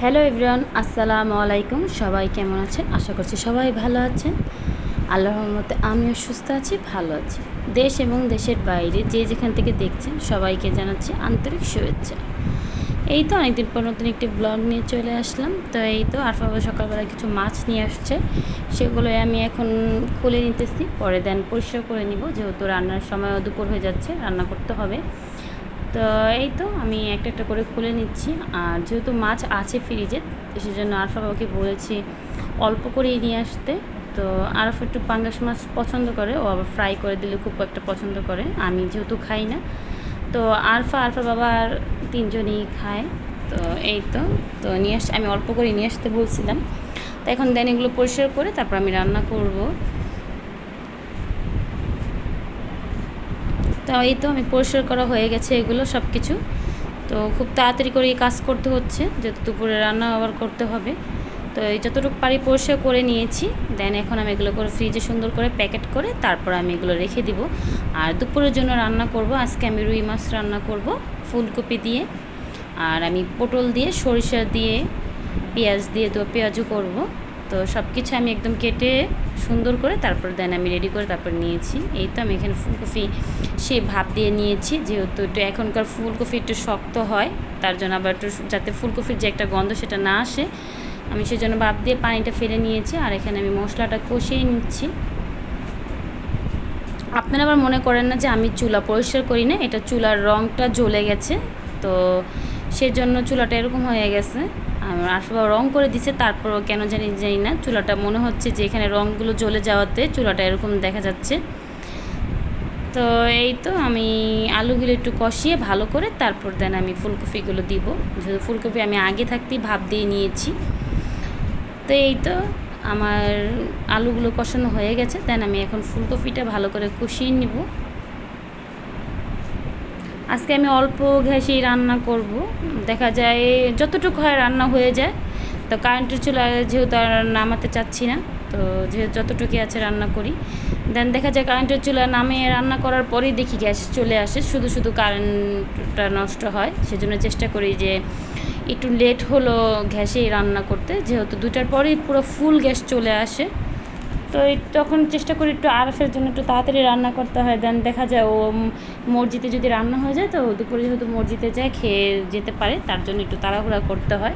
Hello everyone, আসসালামু আলাইকুম। সবাই কেমন আছেন? আশা করছি সবাই ভালো আছেন। আল্লাহর রহমতে আমিও সুস্থ আছি, ভালো আছি। দেশ এবং দেশের বাইরে যে যেখান থেকে দেখছেন সবাইকে জানাচ্ছি আন্তরিক শুভেচ্ছা। এই তো অনেকদিন পর নতুন একটি ব্লগ নিয়ে চলে আসলাম। তো এই তো আরফা বাবা সকালবেলা কিছু মাছ নিয়ে আসছে, সেগুলো আমি এখন খুলে নিতেছি, পরে দেন পরিষ্কার করে নিব, যেহেতু রান্নার সময় দুপুর হয়ে যাচ্ছে, রান্না করতে হবে। তো এই তো আমি একটা একটা করে খুলে নিচ্ছি। আর যেহেতু মাছ আছে ফ্রিজে, সেজন্য আরফা বাবাকে বলেছি অল্প করেই নিয়ে আসতে। তো আরফা একটু পাঙ্গাস মাছ পছন্দ করে, ও আবার ফ্রাই করে দিলে খুব একটা পছন্দ করে, আমি যেহেতু খাই না। তো আরফার বাবা আর তিনজনই খায়। তো এই তো তো নিয়ে আসতে আমি অল্প করে নিয়ে আসতে বলছিলাম। তো এখন দেন এগুলো পরিষ্কার করে তারপর আমি রান্না করব। তো এই তো আমি পরিষ্কার করা হয়ে গেছে এগুলো সব কিছু। তো খুব তাড়াতাড়ি করে এই কাজ করতে হচ্ছে, যেহেতু দুপুরে রান্না আবার করতে হবে। তো এই যতটুকু পারি পরিষ্কার করে নিয়েছি। দেন এখন আমি এগুলো করে ফ্রিজে সুন্দর করে প্যাকেট করে তারপর আমি এগুলো রেখে দিব। আর দুপুরের জন্য রান্না করব, আজকে আমি রুই মাছ রান্না করব ফুলকপি দিয়ে। আর আমি পটল দিয়ে, সরিষা দিয়ে, পেঁয়াজ দিয়ে পেঁয়াজও করব। তো সব কিছু আমি একদম কেটে সুন্দর করে তারপর দেন আমি রেডি করে তারপর নিয়েছি। এই তো আমি এখানে ফুলকপি সে ভাপ দিয়ে নিয়েছি, যেহেতু একটু এখনকার ফুলকপি একটু শক্ত হয়, তার জন্য আবার একটু যাতে ফুলকপির যে একটা গন্ধ সেটা না আসে, আমি সেজন্য ভাপ দিয়ে পানিটা ফেলে নিয়েছি। আর এখানে আমি মশলাটা কষিয়ে নিচ্ছি। আপনারা আবার মনে করেন না যে আমি চুলা পরিষ্কার করি না, এটা চুলার রঙটা জ্বলে গেছে, তো সেজন্য চুলাটা এরকম হয়ে গেছে। আর সবাই রঙ করে দিছে, তারপরও কেন জানি না চুলাটা মনে হচ্ছে যে এখানে রঙগুলো জ্বলে যাওয়াতে চুলাটা এরকম দেখা যাচ্ছে। তো এই তো আমি আলুগুলো একটু কষিয়ে ভালো করে তারপর দেন আমি ফুলকপিগুলো দিব, যেহেতু ফুলকপি আমি আগে থাকতেই ভাপ দিয়ে নিয়েছি। তো এই তো আমার আলুগুলো কষানো হয়ে গেছে, দেন আমি এখন ফুলকপিটা ভালো করে কষিয়ে নিব। আজকে আমি অল্প গ্যাসেই রান্না করব, দেখা যায় যতটুকু হয় রান্না হয়ে যায়। তো কারেন্টের চুলা যেহেতু আর নামাতে চাচ্ছি না, তো যেহেতু যতটুকু আছে রান্না করি। দেন দেখা যায় কারেন্টের চুলা নামিয়ে রান্না করার পরেই দেখি গ্যাস চলে আসে, শুধু শুধু কারেন্টটা নষ্ট হয়। সেজন্য চেষ্টা করি যে একটু লেট হলো গ্যাসেই রান্না করতে, যেহেতু 2টার পরেই পুরো ফুল গ্যাস চলে আসে। তো তখন চেষ্টা করি একটু আরফের জন্য একটু তাড়াতাড়ি রান্না করতে হয়। দেন দেখা যায় ও মসজিদে যদি রান্না হয়ে যায়, তো দুপুরে যেহেতু মসজিদে যায় খেয়ে যেতে পারে, তার জন্য একটু তাড়াহুড়া করতে হয়,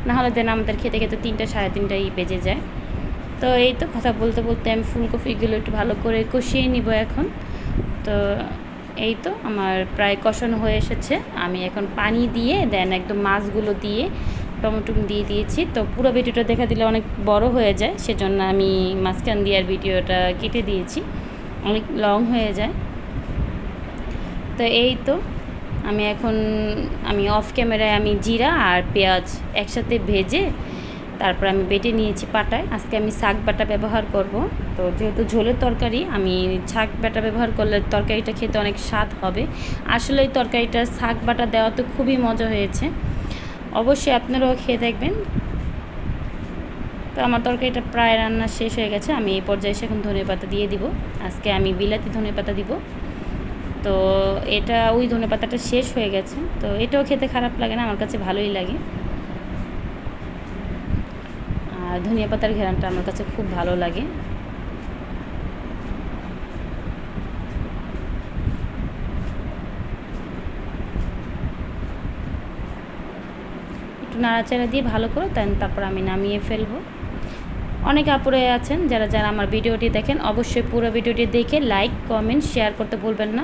নাহলে দেন আমাদের খেতে খেতে 3টা সাড়ে 3টাই বেজে যায়। তো এই তো কথা বলতে বলতে আমি ফুলকপিগুলো একটু ভালো করে কষিয়ে নিব এখন। তো এই তো আমার প্রায় কষানো হয়ে এসেছে, আমি এখন পানি দিয়ে দেন একদম মাছগুলো দিয়ে টমেটো দিয়ে দিয়েছি। তো পুরো ভিডিওটা দেখা দিলে অনেক বড় হয়ে যায়, সেজন্য আমি মাঝখান দিয়ে আর ভিডিওটা কেটে দিয়েছি, অনেক লং হয়ে যায়। তো এই তো আমি অফ ক্যামেরায় আমি জিরা আর পেঁয়াজ একসাথে ভেজে তারপর আমি বেটে নিয়েছি পাটায়। আজকে আমি শাক বাটা ব্যবহার করব। তো যেহেতু ঝোলের তরকারি, আমি শাক বাটা ব্যবহার করলে তরকারিটা খেতে অনেক স্বাদ হবে। আসলে এই তরকারিটা শাক বাটা দেওয়া তো খুবই মজা হয়েছে, অবশ্যই আপনারাও খেয়ে দেখবেন। তো আমার তরকারিটা প্রায় রান্না শেষ হয়ে গেছে, আমি এই পর্যায়ে এখন ধনেপাতা দিয়ে দিব। আজকে আমি বিলাতি ধনেপাতা দিব। তো এটা ওই ধনেপাতাটা শেষ হয়ে গেছে, তো এটাও খেতে খারাপ লাগে না, আমার কাছে ভালোই লাগে। আর ধনিয়া পাতার ঘ্রাণটা আমার কাছে খুব ভালো লাগে। একটু নাড়াচাড়া দিয়ে ভালো করে তারপর আমি নামিয়ে ফেলবো। অনেকে আপুরে আছেন যারা যারা আমার ভিডিওটি দেখেন, অবশ্যই পুরো ভিডিওটি দেখে লাইক কমেন্ট শেয়ার করতে ভুলবেন না।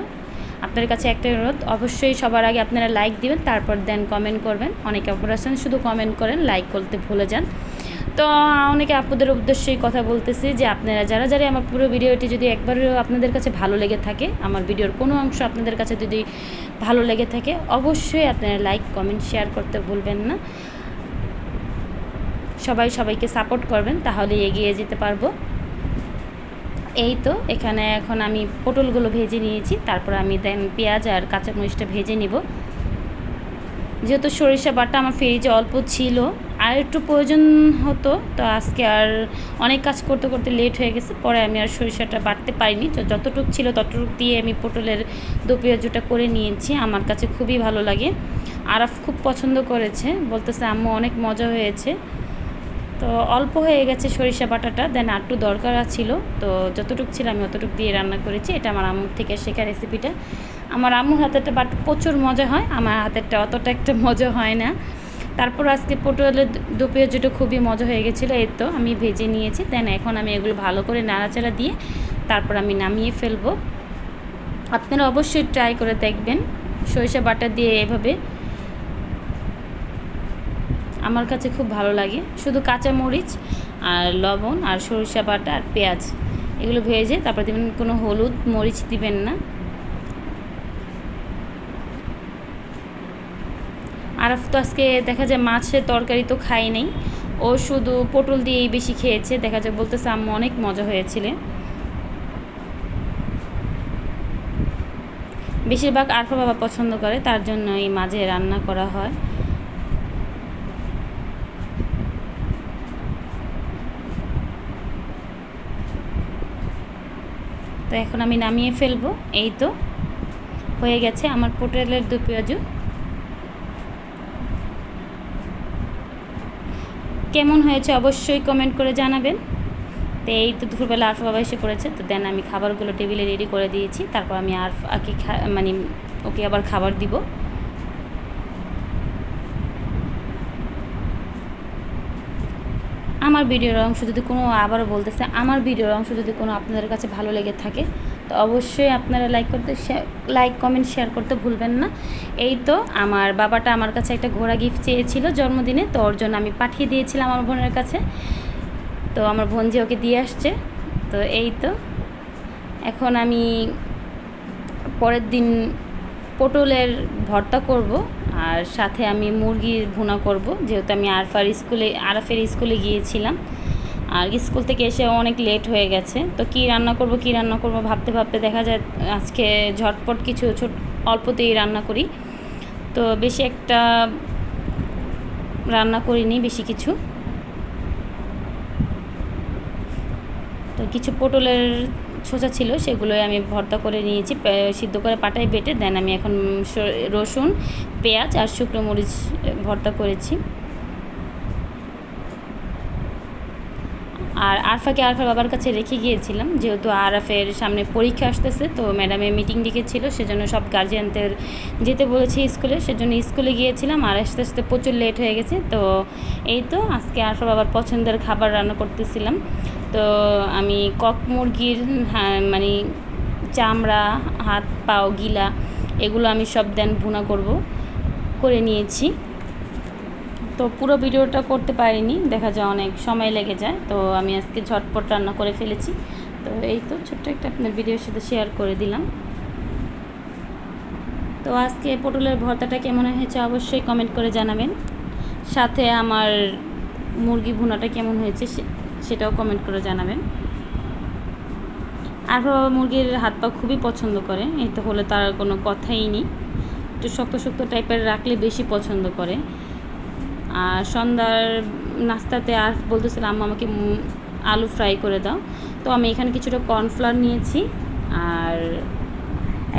আপনার কাছে একটা অনুরোধ, অবশ্যই সবার আগে আপনারা লাইক দিবেন, তারপর দেন কমেন্ট করবেন। অনেকে আপুরা আছেন শুধু কমেন্ট করেন, লাইক করতে ভুলে যান। তো অনেকে আপুদের উদ্দেশ্যেই কথা বলতেছি যে আপনারা যারা যারা আমার পুরো ভিডিওটি যদি একবারও আপনাদের কাছে ভালো লেগে থাকে, আমার ভিডিওর কোনো অংশ আপনাদের কাছে যদি ভালো লেগে থাকে, অবশ্যই আপনারা লাইক কমেন্ট শেয়ার করতে ভুলবেন না। সবাই সবাইকে সাপোর্ট করবেন, তাহলে এগিয়ে যেতে পারবো। এই তো এখানে এখন আমি পটলগুলো ভেজে নিয়েছি, তারপর আমি দেন পেঁয়াজ আর কাঁচামরিচটা ভেজে নিব। যেহেতু সরিষা বাটা আমার ফ্রিজে অল্প ছিল, আর একটু প্রয়োজন হতো, তো আজকে আর অনেক কাজ করতে করতে লেট হয়ে গেছে, পরে আমি আর সরিষাটা বাটতে পারিনি। তো যতটুকু ছিল ততটুকু দিয়ে আমি পটলের দো পেঁয়াজুটা করে নিয়েছি। আমার কাছে খুবই ভালো লাগে। আরাফ খুব পছন্দ করেছে, বলতেছে আম্মু অনেক মজা হয়েছে। তো অল্প হয়ে গেছে সরিষা বাটাটা, দেন আরটু দরকার ছিল, তো যতটুকু ছিল আমি অতটুকু দিয়ে রান্না করেছি। এটা আমার আম্মুর থেকে শেখা রেসিপিটা। আমার আম্মুর হাতেরটা বাট প্রচুর মজা হয়, আমার হাতেরটা অতটা একটা মজা হয় না। তারপর আজকে পটলের দো পেঁয়াজটা খুবই মজা হয়ে গেছিলো। এই তো আমি ভেজে নিয়েছি, দেন এখন আমি এগুলো ভালো করে নাড়াচাড়া দিয়ে তারপর আমি নামিয়ে ফেলবো। আপনারা অবশ্যই ট্রাই করে দেখবেন সরিষা বাটা দিয়ে এভাবে, আমার কাছে খুব ভালো লাগে। শুধু কাঁচা মরিচ আর লবণ আর সরিষা বাটা আর পেঁয়াজ এগুলো ভেজে তারপর দেবেন, কোনো হলুদ মরিচ দিবেন না। আরাফ তো আজকে দেখা যায় মাছের তরকারি তো খাই নাই, ও শুধু পটল দিয়েই বেশি খেয়েছে। দেখা যায় বলতেছে আম্মু অনেক মজা হয়েছিল। বেশিরভাগ আরফা বাবা পছন্দ করে, তার জন্য এই মাঝে রান্না করা হয়। তো এখন আমি নামিয়ে ফেলবো। এই তো হয়ে গেছে আমার পটলের দো পেঁয়াজু। কেমন হয়েছে অবশ্যই কমেন্ট করে জানাবেন। তো এই তো দুপুরবেলা আরফা বাবা এসে পড়েছে, তো দেন আমি খাবারগুলো টেবিলে রেডি করে দিয়েছি। তারপর আমি আরফাকে মানে ওকে আবার খাবার দিব। আমার ভিডিওর অংশ যদি কোনো, আবারও বলতেছে, আমার ভিডিওর অংশ যদি কোনো আপনাদের কাছে ভালো লেগে থাকে তো অবশ্যই আপনারা লাইক কমেন্ট শেয়ার করতে ভুলবেন না। এই তো আমার বাবাটা আমার কাছে একটা ঘোড়া গিফট চেয়েছিল জন্মদিনে, তো ওর জন্য আমি পাঠিয়ে দিয়েছিলাম আমার বোনের কাছে। তো আমার বোন যে ওকে দিয়ে আসছে। তো এই তো এখন আমি পরের দিন পটলের ভর্তা করব, আর সাথে আমি মুরগির ভুনা করব, যেহেতু আমি আরাফের স্কুলে গিয়েছিলাম, আর স্কুল থেকে এসে অনেক লেট হয়ে গেছে। তো কী রান্না করব ভাবতে ভাবতে দেখা যায় আজকে ঝটপট কিছু অল্পতেই রান্না করি। তো বেশি একটা রান্না করিনি বেশি কিছু। তো কিছু পটলের ছোচা ছিল, সেগুলোই আমি ভর্তা করে নিয়েছি, সিদ্ধ করে পাটায় বেটে। দেন আমি এখন রসুন, পেঁয়াজ আর শুকনো মরিচ ভর্তা করেছি। আর আরফাকে আরফার বাবার কাছে রেখে গিয়েছিলাম, যেহেতু আরাফের সামনে পরীক্ষা আসতেছে, তো ম্যাডামের মিটিং ডেকেছিল, সেজন্য সব গার্জিয়ানদের যেতে বলেছি স্কুলে, সেজন্য স্কুলে গিয়েছিলাম। আর আস্তে আস্তে প্রচুর লেট হয়ে গেছে। তো এই তো আজকে আরফার বাবার পছন্দের খাবার রান্না করতেছিলাম। তো আমি কক মুরগির মানে চামড়া, হাত পাও, গিলা এগুলো আমি সব দেন ভুনা করে নিয়েছি। তো পুরো ভিডিওটা করতে পারিনি, দেখা যায় অনেক সময় লেগে যায়, তো আমি আজকে ঝটপট রান্না করে ফেলেছি। তো এই তো ছোট্ট একটা আপনার ভিডিওর সাথে শেয়ার করে দিলাম। তো আজকে পটলের ভর্তাটা কেমন হয়েছে অবশ্যই কমেন্ট করে জানাবেন। সাথে আমার মুরগি ভুনাটা কেমন হয়েছে সেটাও কমেন্ট করে জানাবেন। আর বাবা মুরগির হাত পা খুবই পছন্দ করে, এই তো হলে তার কোনো কথাই নেই। একটু শক্ত শক্ত টাইপের রাখলে বেশি পছন্দ করে। আর সন্ধ্যার নাস্তাতে আর বলতেছিলাম আম্মু আমাকে আলু ফ্রাই করে দাও। তো আমি এখানে কিছুটা কর্নফ্লাওয়ার নিয়েছি আর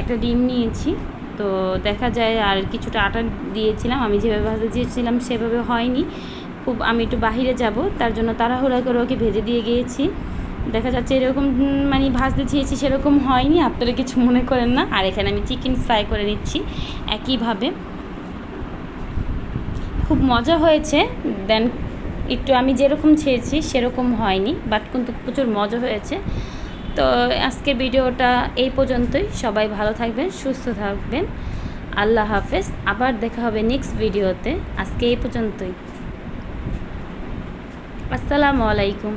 একটা ডিম নিয়েছি। তো দেখা যায় আর কিছুটা আটা দিয়েছিলাম, আমি যেভাবে ভাজতে চেয়েছিলাম সেভাবে হয়নি। আমি একটু বাহিরে যাব, তার জন্য তাড়াহুড়া করে ওকে ভেজে দিয়ে গিয়েছি। দেখা যাচ্ছে এরকম মানে ভাজতে চেয়েছি সেরকম হয়নি, আপনারা কিছু মনে করেন না। আর এখানে আমি চিকেন ফ্রাই করে নিচ্ছি একইভাবে, খুব মজা হয়েছে। দেন একটু আমি যেরকম চেয়েছি সেরকম হয়নি, বাট কিন্তু প্রচুর মজা হয়েছে। তো আজকের ভিডিওটা এই পর্যন্তই। সবাই ভালো থাকবেন, সুস্থ থাকবেন। আল্লাহ হাফেজ। আবার দেখা হবে নেক্সট ভিডিওতে। আজকে এই পর্যন্তই। আসসালামু আলাইকুম।